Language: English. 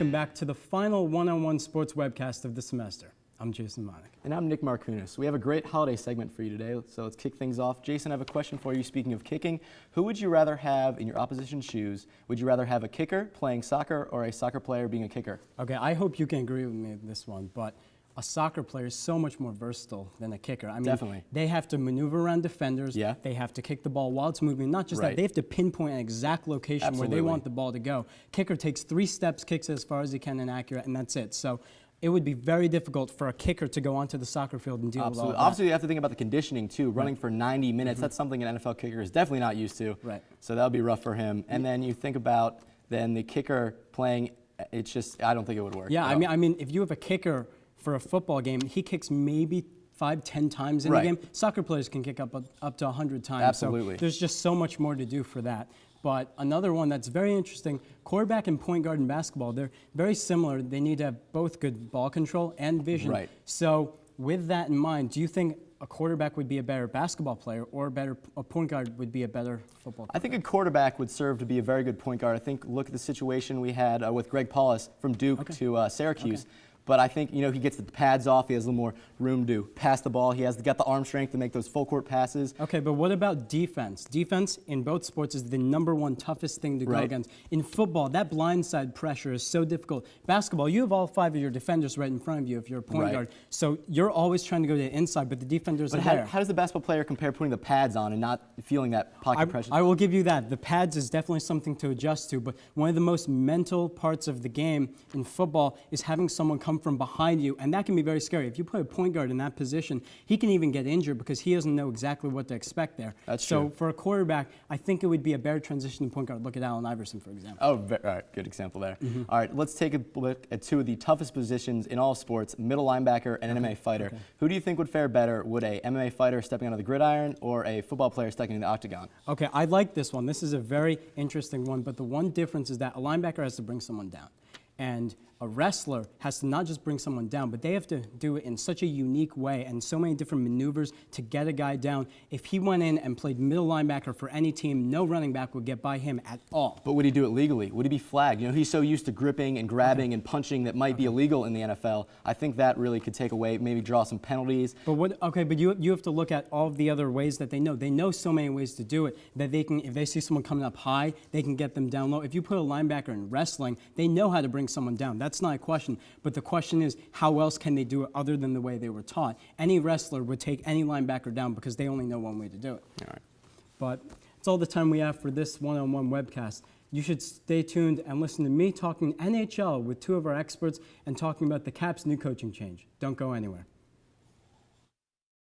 welcome back to the final one-on-one sports webcast of the semester. I'm Jason Monick. And I'm Nick Markunis. We have a great holiday segment for you today, so let's kick things off. Jason, I have a question for you. Speaking of kicking, who would you rather have in your opposition's shoes? Would you rather have a kicker playing soccer or a soccer player being a kicker? Okay, I hope you can agree with me on this one, but a soccer player is so much more versatile than a kicker. I mean, Definitely. They have to maneuver around defenders. Yeah. They have to kick the ball while it's moving. Not just Right. that, they have to pinpoint an exact location Absolutely. where they want the ball to go. Kicker takes 3 steps, kicks as far as he can and accurate, and that's it. So it would be very difficult for a kicker to go onto the soccer field and deal with all that. Obviously, you have to think about the conditioning, too. Running for 90 minutes, that's something an NFL kicker is definitely not used to. Right. So that would be rough for him. And then you think about then the kicker playing, it's just, I don't think it would work. Yeah, I mean, if you have a kicker for a football game, he kicks maybe 5-10 times in a game. Soccer players can kick up to 100 times. Absolutely. So there's just so much more to do for that. But another one that's very interesting, quarterback and point guard in basketball, they're very similar. They need to have both good ball control and vision. Right. So with that in mind, do you think a quarterback would be a better basketball player or a point guard would be a better football player? I think a quarterback would serve to be a very good point guard. I think look at the situation we had with Greg Paulus from Duke to Syracuse. Okay. But I think, he gets the pads off. He has a little more room to pass the ball. He has got the arm strength to make those full court passes. Okay, but what about defense? Defense in both sports is the #1 toughest thing to go against. In football, that blindside pressure is so difficult. Basketball, you have all 5 of your defenders right in front of you if you're a point guard. So you're always trying to go to the inside, but the defenders are there. How does the basketball player compare putting the pads on and not feeling that pocket pressure? I will give you that. The pads is definitely something to adjust to, but one of the most mental parts of the game in football is having someone come from behind you, and that can be very scary. If you put a point guard in that position, he can even get injured because he doesn't know exactly what to expect there. That's true. So for a quarterback, I think it would be a better transitioning point guard. Look at Allen Iverson, for example. Oh, all right, good example there. All right, let's take a look at 2 of the toughest positions in all sports, middle linebacker and an MMA fighter. Who do you think would fare better? Would a MMA fighter stepping onto the gridiron or a football player stepping in the octagon? Okay, I like this one. This is a very interesting one, but the one difference is that a linebacker has to bring someone down. And a wrestler has to not just bring someone down, but they have to do it in such a unique way and so many different maneuvers to get a guy down. If he went in and played middle linebacker for any team, no running back would get by him at all. But would he do it legally? Would he be flagged? He's so used to gripping and grabbing and punching that might be illegal in the NFL. I think that really could take away, maybe draw some penalties. But but you have to look at all of the other ways that they know. They know so many ways to do it that they can, if they see someone coming up high, they can get them down low. If you put a linebacker in wrestling, they know how to bring someone down. That's not a question. But the question is, how else can they do it other than the way they were taught? Any wrestler would take any linebacker down because they only know one way to do it. All right. But it's all the time we have for this one-on-one webcast. You should stay tuned and listen to me talking NHL with 2 of our experts and talking about the Caps' new coaching change. Don't go anywhere.